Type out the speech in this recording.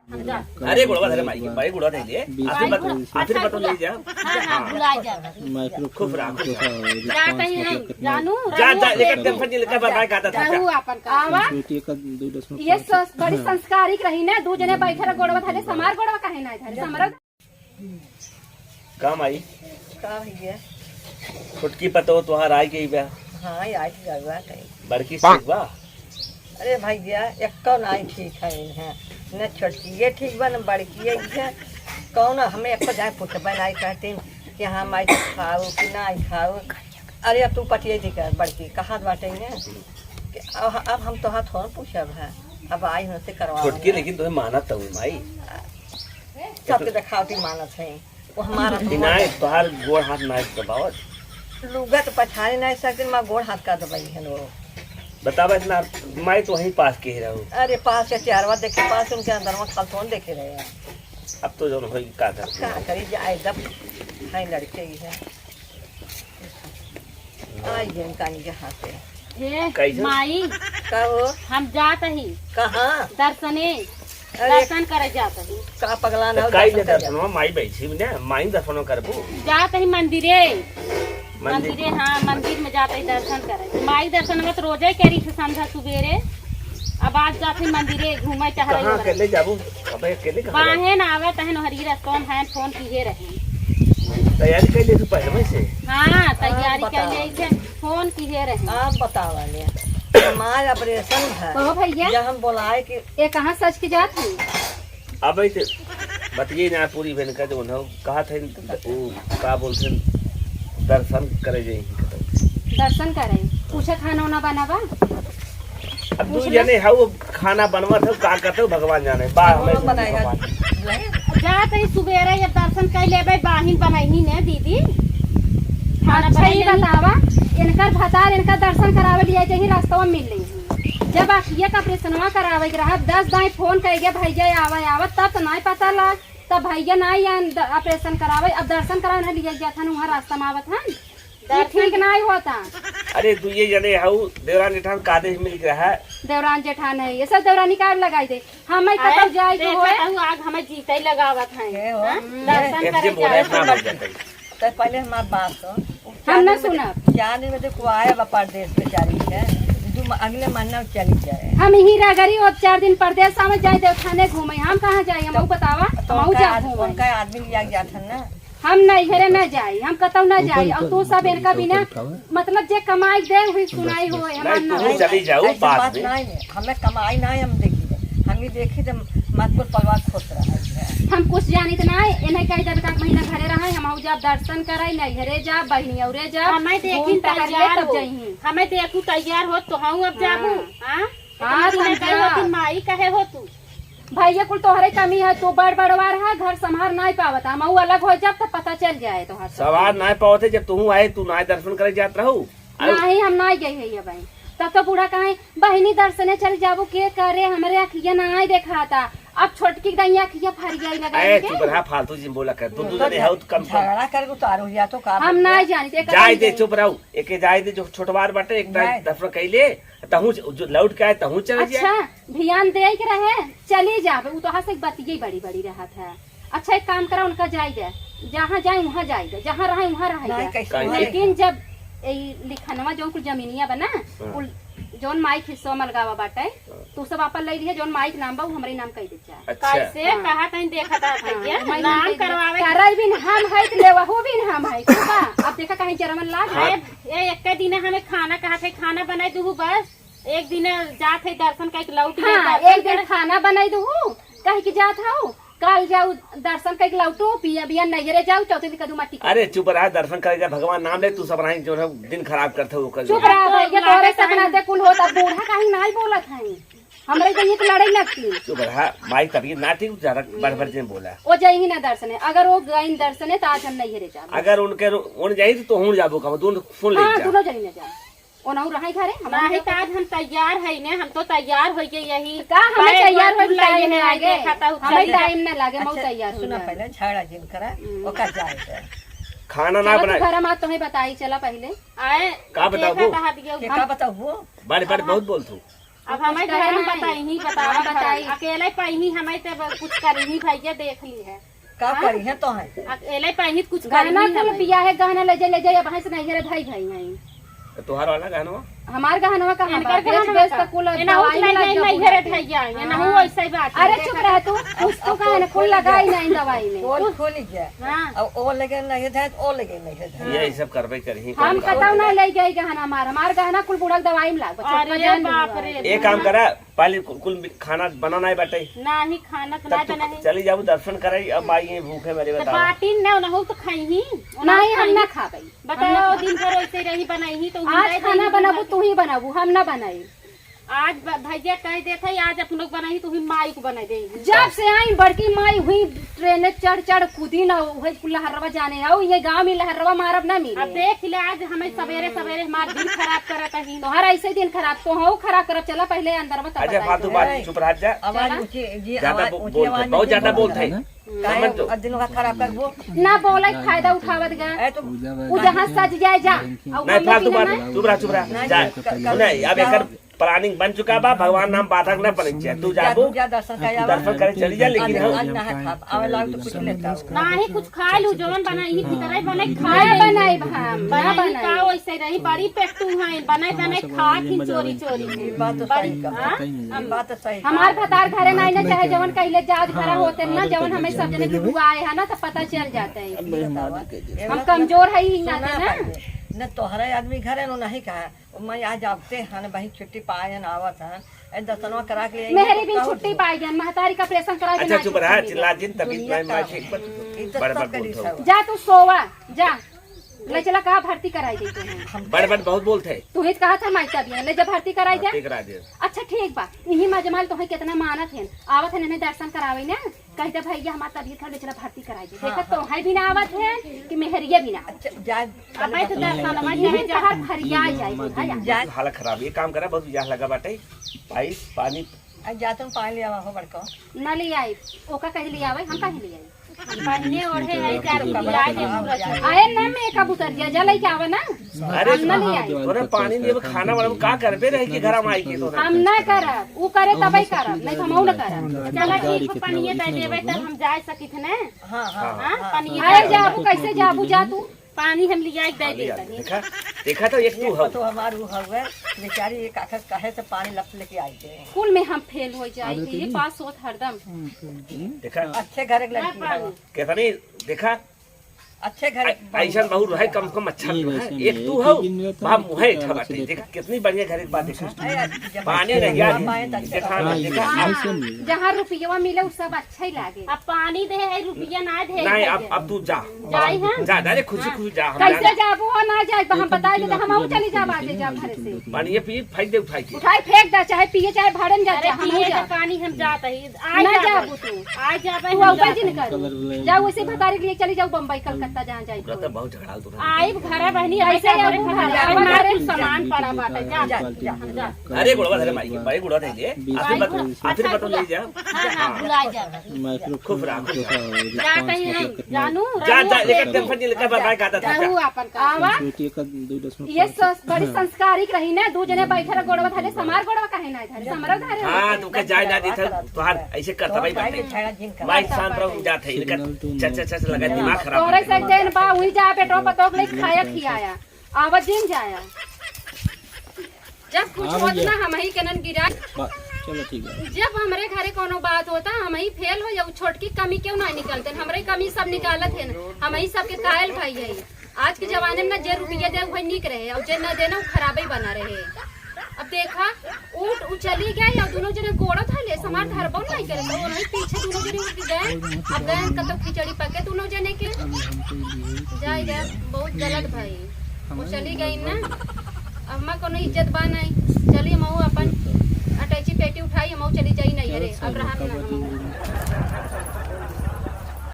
अरे गुड़वा धरे माई भाई गुड़वा दे ले आखिर बता ले जा बुला जा माइक्रो खूब राम जा कहीं नहीं जानू जा जा लेकर एकदम फटी लेकर बाय खाता था रहू अपन का आवा छोटी का 2 ये बड़ी संस्कारिक रही ना दू जने बैठे रह गोड़वा थाले समार गोड़वा काहे ना थाले समर काम आई का भैया छुटकी पतो तुहार आई गई बा हाँ आज गवा कहीं बड़की सीखवा अरे भैया एक कौन आई ठीक है न छोटकी ये ठीक बा न बड़की है कौन हमें एक जाए पुटबन आई कहते कि हाँ माई खाओ कि ना आई खाओ अरे अब तू पटिए थी कर बड़की कहाँ बाटे ने अब हम तो हाथ थोड़ा पूछब है अब आई हो से करवा छुटकी लेकिन तुम्हें माना तो माई सबके दिखावती मानत है वो हमारा नहीं तुहार गोड़ हाथ ना दबावत लुगा तो पछाड़ी नहीं सकते माँ गोड़ हाथ का दबाई है वो बतावा इतना माई तो वहीं पास के ही रहूं अरे पास के चारवा देखे पास उनके अंदर में खालतोन देखे रहे हैं अब तो जो होई का था क्या करी जाए जब हाई लड़के ही है आई जन कानी के हाथ हे कैसे? माई कहो हम जात ही कहाँ दर्शने अरे दर्शन करे जात ही का पगला ना काई ले दर्शन माई बैठी ने माई दर्शन करबो जात ही मंदिरे मंदिरे हाँ मंदिर में जाते ही दर्शन करे माई दर्शन में तो रोजे करी थे संध्या सुबेरे अब आज जाते मंदिरे घूमे चाह कहां रही अकेले जाबू अबे अकेले कहां बाहे ना आवे तहन हरी रस्तों है फोन किए रहे तैयारी कर ले तू पहले में से हाँ तैयारी कर ले से फोन किए रहे आप बतावा ले हमारा ऑपरेशन है कहो भैया जब हम बोलाए कि ये कहाँ सच की जात है अब ऐसे बतिए ना पूरी बहन का जो ना कहा था वो का बोलते दर्शन करे जाई दर्शन करे पूछे खाना वाना बनावा अब तू जाने हाउ खाना बनवा था का करते हो भगवान जाने बा हमें बनाएगा जात ही सुबेरे जब दर्शन कर लेबे बाहिन बनैनी ने दीदी खाना अच्छा ही बनाई बतावा इनकर भतार इनका दर्शन करावे लिए जही रास्ता में मिल रही जब आखिया का ऑपरेशनवा करावे के रहा 10 दाई फोन कर गया भैया आवे आवत तब तो नहीं पता लग तब भैया नहीं ऑपरेशन करावे अब दर्शन करावे लिए गया था वहाँ रास्ता में आवत हन ये ठीक नहीं होता अरे तू ये जाने हाउ देवरान जेठान कादेश मिल के रहा देवरान जेठान है ये सब देवरानी का लगाई दे हमें कतौ जाए तो होए आग हमें जीते लगावत है के हो दर्शन ऐसे करे बोला जाए इतना मर जाता है तो पहले हमारी बात तो हम न सुनब 4 दिन में देखो आया बा परदेश बेचारी है अगले महीना चली जाए हम ही रगरी और 4 दिन परदेश में जाए देवखाने घूमे हम कहाँ जाए हम बतावा हम जा घूमे उनका आदमी लिया गया था ना हम नहीं हेरे न जाए हम कतौ न जाए और तू सब इनका बिना मतलब जे कमाई दे हुई सुनाई हो हम तू चली जाओ ऐसी बाद बात में नहीं है हमें कमाई नहीं हम देखी हम ही देखे तो मतपुर परिवार खोस रहा है हम कुछ जानी तो नहीं इन्हें कहीं दर का महीना घरे रहे हम जब दर्शन करे नहीं हेरे जा बहनी औरे जा हमें देखी तैयार हो हमें देखू तैयार हो तो हम अब जाबू हां माई कहे हो तू भैया कुल तोहरे कमी है तू बड़ बड़वार है घर संभार नहीं पावता हम अलग हो जब तब पता चल जाए तो सवार ना पावते जब तू आए तू ना दर्शन करे जात रहू नहीं हम नहीं गए है ये भाई तब तो बूढ़ा कहे बहनी दर्शने चल जाबू के करे हमारे अखिया नहीं देखा था अब छोटकी दैया अखिया फरियाई ए लगा तू बड़ा फालतू जी बोला कर तू जने हाउ तो कम झगड़ा करके उतारो या तो का हम नहीं जानते जाय दे चुप रहू एके जाय दे जो छोटवार बाटे एक दफर कइले तहू जो लौट के आए तहू चल जाए अच्छा ध्यान दे के रहे चली जाबे वो तो हाथ से बतिये बड़ी बड़ी रहा था अच्छा एक काम करा उनका जाय दे जहाँ जाए वहाँ जाय दे जहाँ रहे वहाँ रहे लेकिन जब लिखनवा जो कुल जमीनिया बना जोन माइक हिस्सा में लगावा बाटे तू सब आपन ले लिया जोन माइक नाम बा हमारे नाम कह दे जा कैसे कहा तई देखा था भैया नाम करवावे करई बिन हम है ले वहु बिन हम है का अब देखा कहीं जरमन लाग ये एक दिन हमें खाना कहा थे खाना बनाई दू बस एक दिन जात है दर्शन का लौट हां एक दिन खाना बनाई दू कहीं की जात हूं कल जाऊ दर्शन करके लौटो पिया बिया नजरे जाऊ चौथे दिन कदू माटी अरे चुप रहा दर्शन करेगा भगवान नाम ले तू सब रही जो है दिन खराब करते हो कर चुप रहा भैया तोरे सपना दे कुल होता बूढ़ा कहीं नहीं बोलत है हमरे जइए तो लड़ाई लगती चुप रहा माई तभी ना ठीक ज्यादा बड़बड़ से बोला वो जाएंगी ना दर्शने अगर वो गई दर्शने तो आज हम नहीं हेरे जा अगर उन जाई तो हूं जाबो का दोनों सुन ले हां दोनों जाई ना जा ओनाऊ रहे घरे हमारे आज हम तैयार है ने हम तो तैयार हो गए यही का हमें तैयार हो टाइम है लागे हमें टाइम ना लागे मौ अच्छा, तैयार हो सुना पहले झगड़ा जिन करा ओका जाए खाना ना बना घर में तुम्हें बताई चला पहले आए का बताओ के का बताओ वो बड़े बड़े बहुत बोल तू अब हमें घर में बताई ही बताई अकेले पही हमें तो कुछ करी ही भैया देख ली है का करी है तो है अकेले पही कुछ गहना कुल बिया है गहना ले जाए भैंस नहीं है भाई भाई नहीं तुहार वाला गहनवा हमार गहनवा कहाँ बा? इनकर गहनवा बेच का? तो कुल एना दवाई में लग नहीं गया। है रे भैया ये ना हो ऐसा ही बात अरे चुप रह तू कुछ तो कहने कुल लगाई नहीं दवाई में खोल खोल गया हां अब ओ लगे नहीं है ओ लगे नहीं है ये सब करबे करही हम कतौ ना ले गई गहना हमार गहना कुल बुढ़क दवाई में लाग अरे बाप रे एक काम करा पहले कुल खाना बनाना है बेटे नहीं खाना तो नहीं बनाई चली जाऊ दर्शन करे अब आई भूखे मेरे बता पार्टी ना हो तो खाई ही नहीं हम ना खाबई बताओ दिन भर ऐसे रही बनाई ही तो आज खाना बनाबू तू ही बनाबू हम ना बनाई आज भैया कह देते आज अपन लोग बनाई तो माई को बना देंगे जब से आई बड़की माई हुई ट्रेन चढ़ चढ़ कूदी ना वही लहरवा जाने आओ ये गांव में लहरवा मारब ना मिले अब देख ले आज हमें सवेरे सवेरे हमारा दिन खराब करत ही तोहर ऐसे दिन खराब तो हो खराब करब चला पहले अंदर में अच्छा फालतू बात चुप रह जा आवाज ऊंची जी ज्यादा आवाज ऊंची आवाज बहुत ज्यादा बोलते हैं काहे दिन का खराब करबो ना बोले फायदा उठावत गए ए तो उ जहां सज जाए जा नहीं फालतू बात चुप रह जा नहीं अब एकर प्लानिंग बन चुका बा भगवान नाम बाधक न बने चाहिए तू जाबो जा दर्शन करे चली जा लेकिन आज ना है खा आवे लाग तो कुछ लेता ना ही कुछ खा लू जवन बनाई ही की तरह बने खाए बनाई हम ना बनाई बनाई का वैसे रही बड़ी पेटू है बनाई बनाई खा की चोरी चोरी बात तो सही का हम बात तो सही हमार भतार घरे नहीं ना चाहे जवन कहले जाज भरा होते ना जवन हमें सब जने की बुआ आए है ना तो पता चल जाता है हम कमजोर है ही ना ना न तोहरे आदमी घरे नो नहीं कहा मैं आज आपते हन भाई छुट्टी पाए न आवत हन ए दर्शनवा करा के ले मेरी भी छुट्टी पाई गन महतारी का ऑपरेशन करा के अच्छा चुप रह चिल्ला जिन तभी मैं ठीक बड़ बड़ बोलता जा तू सोवा जा ले चला कहा भर्ती कराई दे तू बड़ बड़ बहुत बोलते हैं तू ही कहा था माइका भी ले जब भर्ती कराई जा ठीक रह दे अच्छा ठीक बा यही मजमाल तो है कितना मानत है आवत है ने दर्शन करावे ना कहते भैया हमारा तबीयत खराब ले चला भर्ती कराई दे देखत तो है भी ना आवत है कि मेहरिया भी ना जा अब तो दर्शन में यही जहर फरिया जाए जा हालत खराब ये काम करा बहुत बियाह लगा बाटे पाइप पानी आज जा तुम पानी ले आवा हो बड़को न ले आई ओका कह ले आवे हम कह ले आई पहने ओढ़े है चार कपड़ा दे पूरा आए ना मैं कब उतर गया जा लेके आवे ना अरे हम न ले आई तोरे पानी नहीं खाना वाला का करबे रहे कि घर में आई के तो हम ना करब ऊ करे तबे करब नहीं हम न करब चला ठीक पानी दे देबे तब हम जा सकित ने हां हां हां पानी आए जाबू कैसे जाबू जा तू पानी हम लिया दे दे देखा देखा तो एक तू हो तो हमार वो हवे बेचारी एक आखिर काहे से पानी लप लेके आई थे स्कूल में हम फेल हो जाए ये पास होत हरदम देखा अच्छे घर के लड़की है कैसा नहीं देखा अच्छे घर ऐसा बहुत है कम से कम अच्छा है एक तू हो वहां मुहे ठबाटे देखा कितनी बढ़िया घर की बात देखा पानी नहीं यार देखा देखा जहाँ रुपया मिले वो सब अच्छा ही लागे अब पानी दे है रुपया ना दे नहीं अब तू जा जाई हम जा डायरेक्ट खुशी खुशी जा हम कैसे जाबू हो ना जाए हम बता देते हम आऊ चली जा बाजे जा घरे से पानी ये पी फेंक दे उठाई के उठाई फेंक दे चाहे पिए चाहे भाड़े में जा अरे हम पिए जा का पानी हम जाता ही ना जाबू तू आज जाबे तू ऊपर जिन कर जाओ उसे भतारी के लिए चली जाओ बम्बई कलकत्ता जहाँ जाए तो बहुत झगड़ा तो आई घर बहनी ऐसे ऐसे ही अब हमारे सामान पड़ा बाटे जा जा अरे गुड़वा धरे माई बड़े गुड़वा दे दे आखिर बतो ले जा हां बुला जा खूब रहा जाते ही हम जानू जा जा एक एकदम फटी लेकर बाय का था रहू अपन का आवा ये बड़ी संस्कारिक रही ना दो जने बैठे रह गोड़वा थाले समार गोड़वा काहे ना धरे समरो धरे हां तू के जाय ना देथ तोहार ऐसे करता भाई बात माई शांत रहो जात है इनका चच लगा दिमाग खराब तोरे से देन बा वही जा बेटो पतोक ले खाया खियाया आवाज दिन जाया जब कुछ होत ना हम ही केनन गिरा चलो ठीक है जब हमरे घरे कोनो बात होता हम ही फेल हो या छोटकी कमी क्यों ना निकलते हमरे कमी सब निकालत है हम ही सबके कायल भाई है आज के जमाने में ना जे रुपया दे वही निक रहे और जे न देना वो खराबे बना रहे अब देखा ऊट उचली गया या दोनों जने गोड़ा था ले समार धरबो नहीं करे तो नहीं पीछे दोनों जने उठ गए अब गए कतो खिचड़ी पके दोनों जने के जाएगा बहुत गलत भाई वो चली गई ना अब मां कोनो इज्जत बा नहीं चली मऊ अपन अटैची पेटी उठाई मऊ चली जाई नहीं अरे अब रहा ना